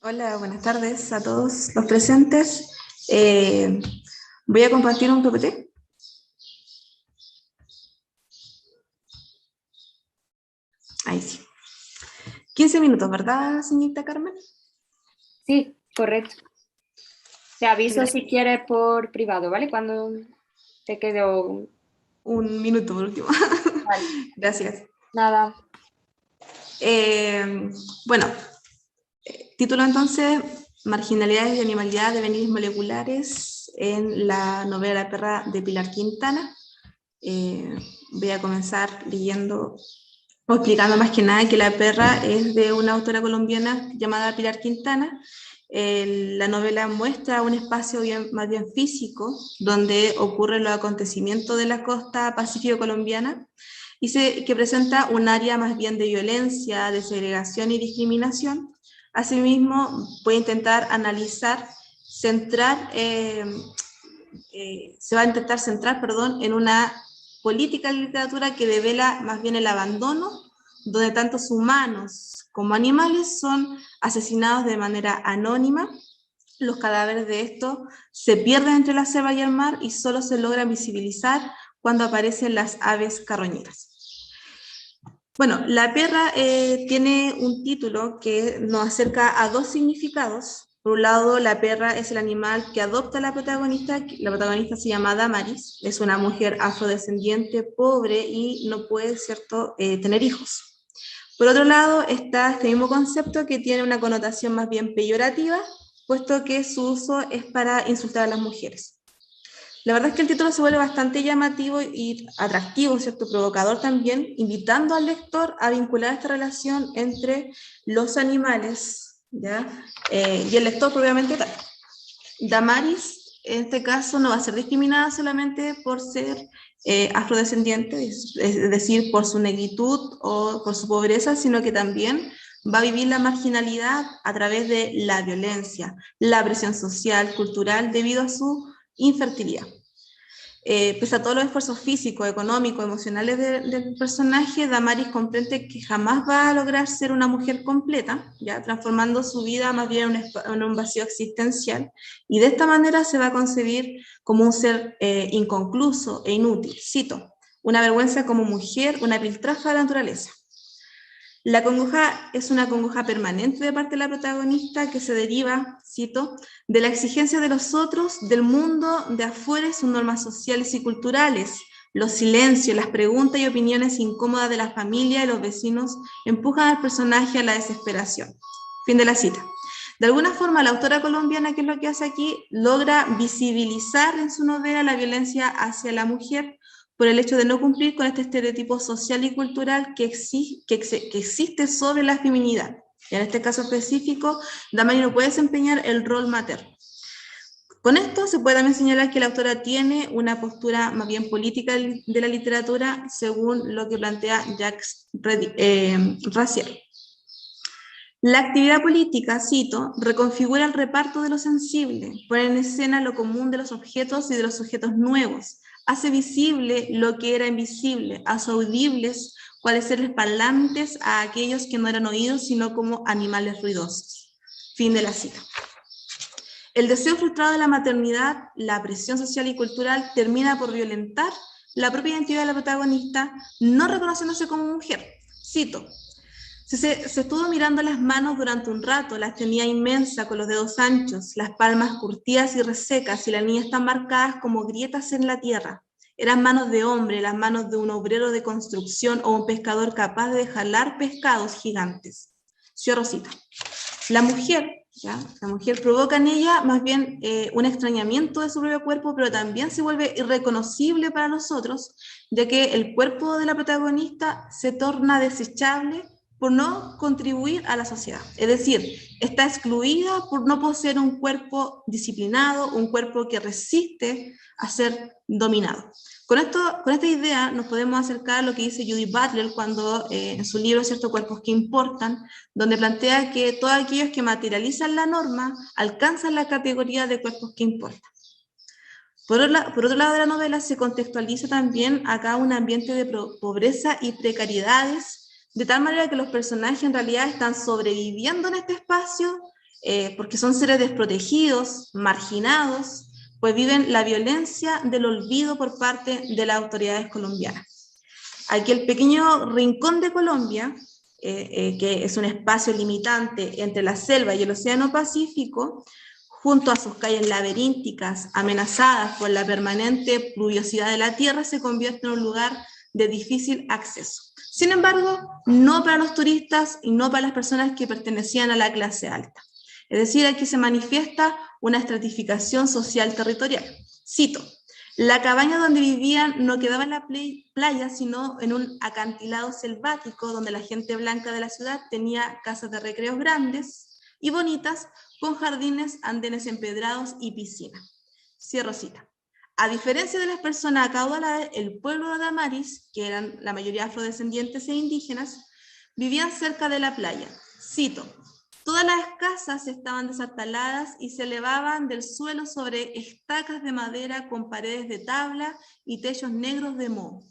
Hola, buenas tardes a todos los presentes. Voy a compartir un PPT. Ahí sí. 15 minutos, ¿verdad, señorita Carmen? Sí, correcto. Te aviso Gracias. si quieres por privado, ¿vale? Cuando te quedo... Un minuto por último. Vale. Gracias. Nada. Bueno, título entonces, Marginalidades y animalidad de venires moleculares en la novela La perra de Pilar Quintana. Voy a comenzar leyendo o explicando más que nada que La perra es de una autora colombiana llamada Pilar Quintana. La novela muestra un espacio más bien físico donde ocurren los acontecimientos de la costa pacífico colombiana y que presenta un área más bien de violencia, de segregación y discriminación. Asimismo, voy a intentar analizar, se va a intentar centrar, en una política de literatura que devela más bien el abandono, donde tantos humanos como animales son asesinados de manera anónima. Los cadáveres de estos se pierden entre la selva y el mar y solo se logran visibilizar cuando aparecen las aves carroñeras. Bueno, la perra tiene un título que nos acerca a dos significados. Por un lado, la perra es el animal que adopta a la protagonista. La protagonista se llama Damaris, es una mujer afrodescendiente, pobre y no puede, ¿cierto?, tener hijos. Por otro lado, está este mismo concepto que tiene una connotación más bien peyorativa, puesto que su uso es para insultar a las mujeres. La verdad es que el título se vuelve bastante llamativo y atractivo, ¿cierto? Provocador también, invitando al lector a vincular esta relación entre los animales, ¿ya? Y el lector propiamente tal. Damaris, en este caso, no va a ser discriminada solamente por ser afrodescendiente, es decir, por su negritud o por su pobreza, sino que también va a vivir la marginalidad a través de la violencia, la presión social, cultural, debido a su infertilidad. Pese a todos los esfuerzos físicos, económicos, emocionales del personaje, Damaris comprende que jamás va a lograr ser una mujer completa, ¿ya? Transformando su vida más bien en un vacío existencial, y de esta manera se va a concebir como un ser inconcluso e inútil. Cito, una vergüenza como mujer, una piltrafa de la naturaleza. La congoja es una congoja permanente de parte de la protagonista que se deriva, cito, de la exigencia de los otros, del mundo de afuera y sus normas sociales y culturales. Los silencios, las preguntas y opiniones incómodas de la familia y los vecinos empujan al personaje a la desesperación. Fin de la cita. De alguna forma, la autora colombiana, ¿qué es lo que hace aquí? Logra visibilizar en su novela la violencia hacia la mujer, por el hecho de no cumplir con este estereotipo social y cultural que existe sobre la feminidad. Y en este caso específico, Damaris no puede desempeñar el rol materno. Con esto se puede también señalar que la autora tiene una postura más bien política de la literatura, según lo que plantea Jacques Rancière. La actividad política, cito, reconfigura el reparto de lo sensible, pone en escena lo común de los objetos y de los sujetos nuevos, hace visible lo que era invisible, hace audibles cuáles seres parlantes a aquellos que no eran oídos, sino como animales ruidosos. Fin de la cita. El deseo frustrado de la maternidad, la presión social y cultural termina por violentar la propia identidad de la protagonista, no reconociéndose como mujer. Cito, se estuvo mirando las manos durante un rato, las tenía inmensas con los dedos anchos, las palmas curtidas y resecas, y las niñas están marcadas como grietas en la tierra. Eran manos de hombre, las manos de un obrero de construcción o un pescador capaz de jalar pescados gigantes. Cierro cita. La mujer, ¿ya? La mujer provoca en ella más bien un extrañamiento de su propio cuerpo, pero también se vuelve irreconocible para nosotros, ya que el cuerpo de la protagonista se torna desechable por no contribuir a la sociedad. Es decir, está excluida por no poseer un cuerpo disciplinado, un cuerpo que resiste a ser dominado. Con esta idea nos podemos acercar a lo que dice Judith Butler cuando en su libro Ciertos cuerpos que importan, donde plantea que todos aquellos que materializan la norma alcanzan la categoría de cuerpos que importan. Por otro lado de la novela se contextualiza también acá un ambiente de pobreza y precariedades, de tal manera que los personajes en realidad están sobreviviendo en este espacio porque son seres desprotegidos, marginados, pues viven la violencia del olvido por parte de las autoridades colombianas. Aquí el pequeño rincón de Colombia, que es un espacio limitante entre la selva y el Océano Pacífico, junto a sus calles laberínticas, amenazadas por la permanente pluviosidad de la tierra, se convierte en un lugar de difícil acceso. Sin embargo, no para los turistas y no para las personas que pertenecían a la clase alta. Es decir, aquí se manifiesta una estratificación social territorial. Cito, la cabaña donde vivían no quedaba en la playa, sino en un acantilado selvático donde la gente blanca de la ciudad tenía casas de recreos grandes y bonitas, con jardines, andenes empedrados y piscina. Cierro cita. A diferencia de las personas acaudaladas, el pueblo de Adamaris, que eran la mayoría afrodescendientes e indígenas, vivían cerca de la playa. Cito, todas las casas estaban desartaladas y se elevaban del suelo sobre estacas de madera con paredes de tabla y techos negros de moho.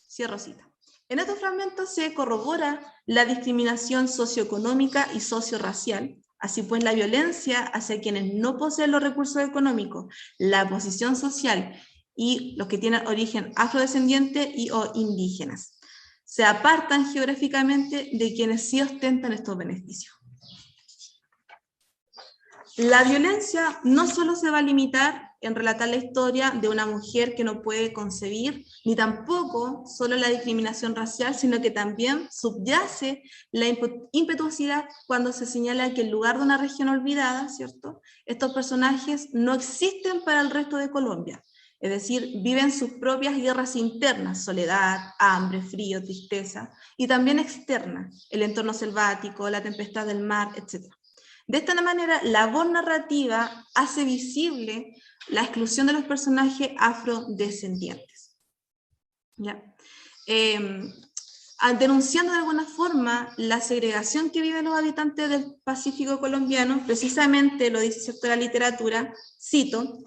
Cierro cita. En estos fragmentos se corrobora la discriminación socioeconómica y sociorracial. Así pues, la violencia hacia quienes no poseen los recursos económicos, la posición social y los que tienen origen afrodescendiente y o indígenas, se apartan geográficamente de quienes sí ostentan estos beneficios. La violencia no solo se va a limitar en relatar la historia de una mujer que no puede concebir, ni tampoco solo la discriminación racial, sino que también subyace la impetuosidad cuando se señala que en lugar de una región olvidada, ¿cierto?, estos personajes no existen para el resto de Colombia. Es decir, viven sus propias guerras internas, soledad, hambre, frío, tristeza, y también externas, el entorno selvático, la tempestad del mar, etc. De esta manera, la voz narrativa hace visible la exclusión de los personajes afrodescendientes. ¿Ya? Denunciando de alguna forma la segregación que viven los habitantes del Pacífico colombiano, precisamente lo dice cierto la literatura, cito,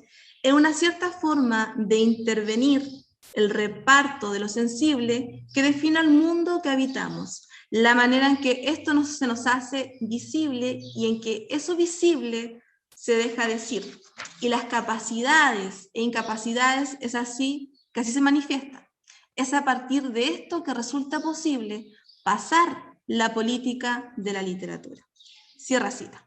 en una cierta forma de intervenir el reparto de lo sensible que define el mundo que habitamos, la manera en que esto se nos hace visible y en que eso visible se deja decir. Y las capacidades e incapacidades es así que así se manifiesta. Es a partir de esto que resulta posible pasar la política de la literatura. Cierra cita.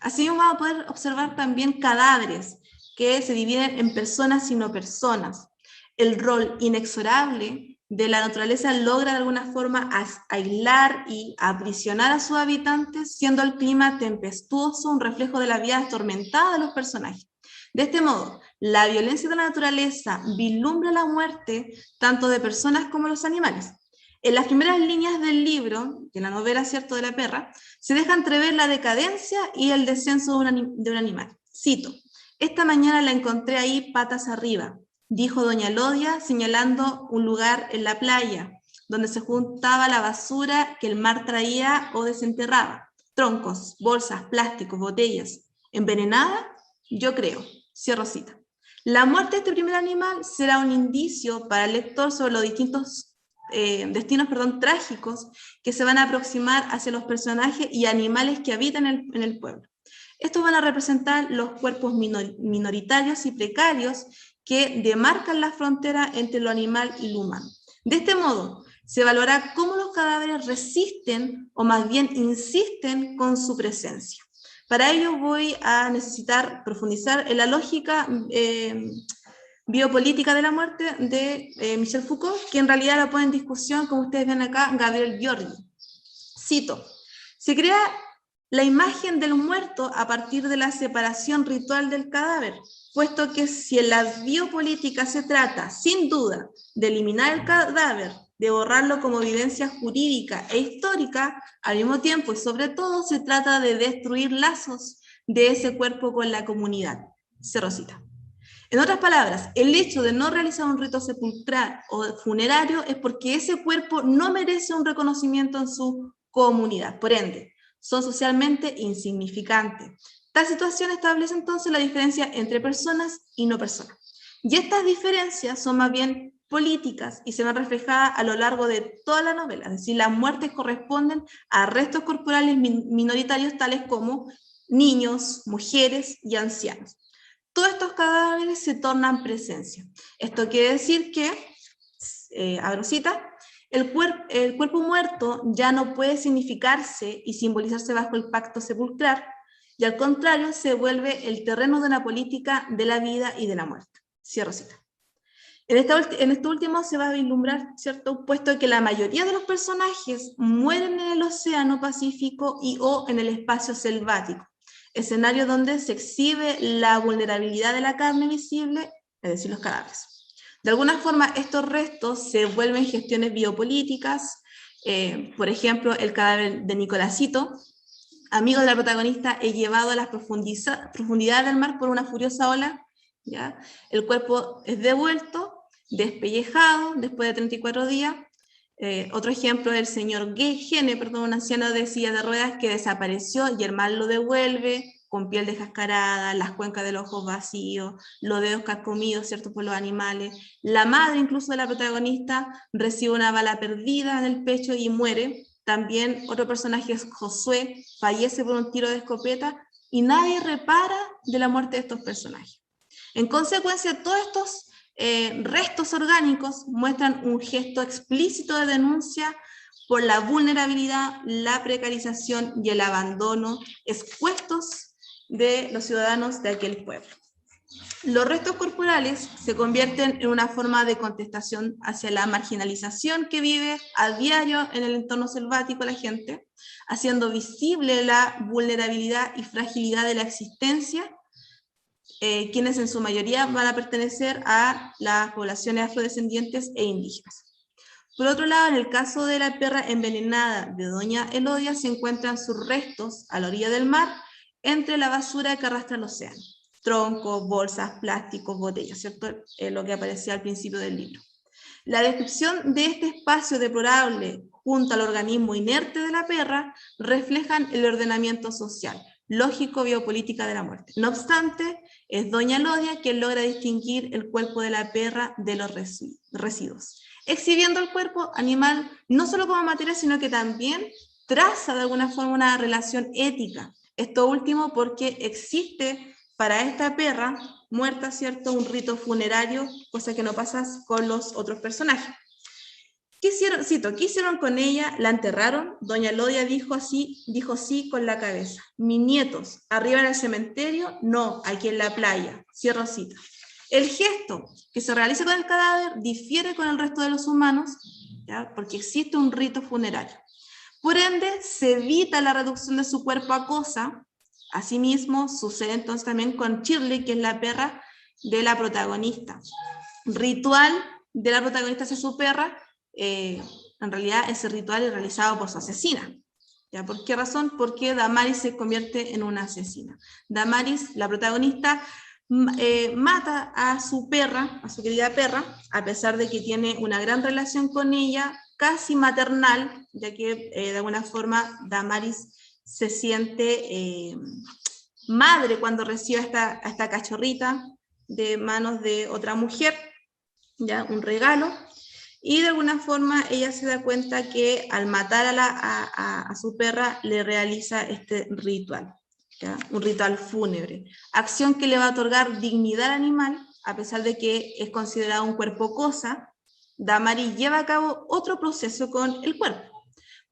Así vamos a poder observar también cadáveres que se dividen en personas y no personas. El rol inexorable de la naturaleza logra de alguna forma aislar y aprisionar a sus habitantes, siendo el clima tempestuoso un reflejo de la vida atormentada de los personajes. De este modo, la violencia de la naturaleza vislumbra la muerte tanto de personas como de los animales. En las primeras líneas del libro, de la novela Cierto de la Perra, se deja entrever la decadencia y el descenso de un animal. Cito, esta mañana la encontré ahí patas arriba, dijo doña Lodia, señalando un lugar en la playa, donde se juntaba la basura que el mar traía o desenterraba, troncos, bolsas, plásticos, botellas. ¿Envenenada? Yo creo. Cierro cita. La muerte de este primer animal será un indicio para el lector sobre los distintos destinos trágicos que se van a aproximar hacia los personajes y animales que habitan en el pueblo. Estos van a representar los cuerpos minoritarios y precarios que demarcan la frontera entre lo animal y lo humano. De este modo, se evaluará cómo los cadáveres resisten o más bien insisten con su presencia. Para ello voy a necesitar profundizar en la lógica biopolítica de la muerte de Michel Foucault, que en realidad la pone en discusión, como ustedes ven acá, Gabriel Giorgi. Cito, se crea la imagen del muerto a partir de la separación ritual del cadáver, puesto que si en la biopolítica se trata, sin duda, de eliminar el cadáver, de borrarlo como evidencia jurídica e histórica, al mismo tiempo y sobre todo se trata de destruir lazos de ese cuerpo con la comunidad. Cierro cita. En otras palabras, el hecho de no realizar un rito sepulcral o funerario es porque ese cuerpo no merece un reconocimiento en su comunidad. Por ende, son socialmente insignificantes. Tal situación establece entonces la diferencia entre personas y no personas. Y estas diferencias son más bien políticas y se ven reflejadas a lo largo de toda la novela. Es decir, las muertes corresponden a restos corporales minoritarios tales como niños, mujeres y ancianos. Todos estos cadáveres se tornan presencia. Esto quiere decir que, abro cita, el cuerpo muerto ya no puede significarse y simbolizarse bajo el pacto sepulcral, y al contrario se vuelve el terreno de una política de la vida y de la muerte. Cierro cita. En este último se va a vislumbrar, ¿cierto?, puesto que la mayoría de los personajes mueren en el océano Pacífico y o en el espacio selvático, escenario donde se exhibe la vulnerabilidad de la carne visible, es decir, los cadáveres. De alguna forma, estos restos se vuelven gestiones biopolíticas. Por ejemplo, el cadáver de Nicolásito, amigo de la protagonista, es llevado a las profundidades del mar por una furiosa ola, ¿ya? El cuerpo es devuelto, despellejado, después de 34 días. Otro ejemplo es el señor Gene, un anciano de silla de ruedas que desapareció y el mar lo devuelve, con piel descascarada, las cuencas de los ojos vacíos, los dedos carcomidos, ¿cierto?, por los animales. La madre incluso de la protagonista recibe una bala perdida en el pecho y muere. También otro personaje es Josué, fallece por un tiro de escopeta y nadie repara de la muerte de estos personajes. En consecuencia, todos estos restos orgánicos muestran un gesto explícito de denuncia por la vulnerabilidad, la precarización y el abandono expuestos de los ciudadanos de aquel pueblo. Los restos corporales se convierten en una forma de contestación hacia la marginalización que vive a diario en el entorno selvático la gente, haciendo visible la vulnerabilidad y fragilidad de la existencia, quienes en su mayoría van a pertenecer a las poblaciones afrodescendientes e indígenas. Por otro lado, en el caso de la perra envenenada de doña Elodia, se encuentran sus restos a la orilla del mar, entre la basura que arrastra el océano. Troncos, bolsas, plásticos, botellas, ¿cierto? Lo que aparecía al principio del libro. La descripción de este espacio deplorable junto al organismo inerte de la perra reflejan el ordenamiento social, lógico biopolítica de la muerte. No obstante, es doña Elodia quien logra distinguir el cuerpo de la perra de los residuos, exhibiendo el cuerpo animal no solo como materia, sino que también traza de alguna forma una relación ética. Esto último porque existe para esta perra muerta, ¿cierto?, un rito funerario, cosa que no pasa con los otros personajes. ¿Qué hicieron? Cito, ¿qué hicieron con ella? La enterraron. Doña Elodia dijo sí con la cabeza. Mis nietos, arriba en el cementerio, no, aquí en la playa. Cierro cita. El gesto que se realiza con el cadáver difiere con el resto de los humanos, ¿ya?, porque existe un rito funerario. Por ende, se evita la reducción de su cuerpo a cosa. Asimismo, sucede entonces también con Shirley, que es la perra de la protagonista. Ritual de la protagonista hacia su perra, en realidad ese ritual es realizado por su asesina. ¿Ya? ¿Por qué razón? Porque Damaris se convierte en una asesina. Damaris, la protagonista, mata a su perra, a su querida perra, a pesar de que tiene una gran relación con ella, casi maternal, ya que de alguna forma Damaris se siente madre cuando recibe a esta cachorrita de manos de otra mujer, ya un regalo, y de alguna forma ella se da cuenta que al matar a su perra le realiza este ritual, ¿ya? Un ritual fúnebre, acción que le va a otorgar dignidad al animal, a pesar de que es considerado un cuerpo cosa. Damaris lleva a cabo otro proceso con el cuerpo,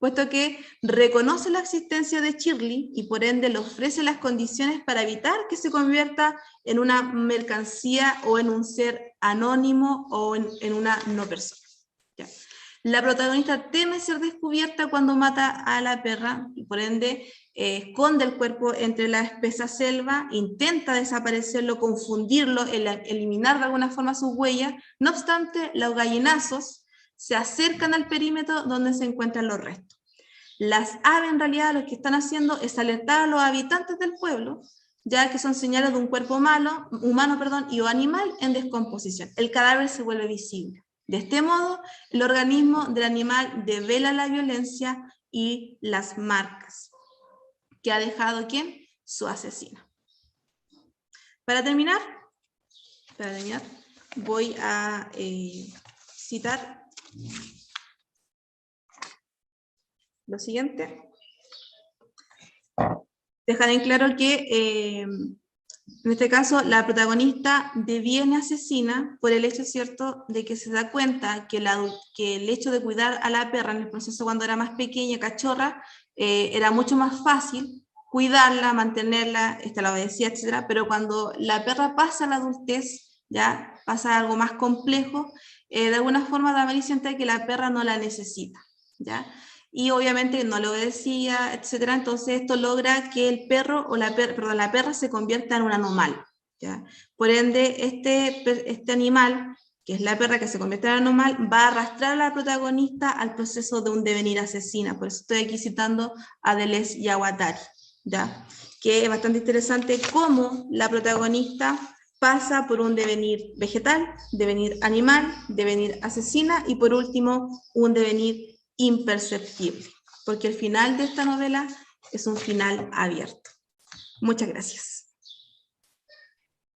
puesto que reconoce la existencia de Shirley y por ende le ofrece las condiciones para evitar que se convierta en una mercancía o en un ser anónimo o en una no persona. ¿Ya? La protagonista teme ser descubierta cuando mata a la perra y por ende esconde el cuerpo entre la espesa selva, intenta desaparecerlo, confundirlo, eliminar de alguna forma sus huellas. No obstante, los gallinazos se acercan al perímetro donde se encuentran los restos. Las aves en realidad lo que están haciendo es alertar a los habitantes del pueblo, ya que son señales de un cuerpo humano y o animal en descomposición. El cadáver se vuelve visible. De este modo, el organismo del animal devela la violencia y las marcas que ha dejado ¿quién? Su asesina. Para terminar, voy a citar lo siguiente. dejar en claro que en este caso la protagonista deviene asesina por el hecho, ¿cierto?, de que se da cuenta que el hecho de cuidar a la perra en el proceso cuando era más pequeña, cachorra, era mucho más fácil cuidarla, mantenerla, la obedecía, etcétera, pero cuando la perra pasa a la adultez, ya pasa a algo más complejo, de alguna forma Damaris siente que la perra no la necesita, ¿ya? Y obviamente no le obedecía, etcétera. Entonces esto logra que el perro o la perra se convierta en un animal, ¿ya? Por ende, este animal, que es la perra que se convierte en animal, va a arrastrar a la protagonista al proceso de un devenir asesina. Por eso estoy aquí citando a Deleuze y a Guattari, ¿ya? Que es bastante interesante cómo la protagonista pasa por un devenir vegetal, devenir animal, devenir asesina y por último un devenir imperceptible, porque el final de esta novela es un final abierto. Muchas gracias.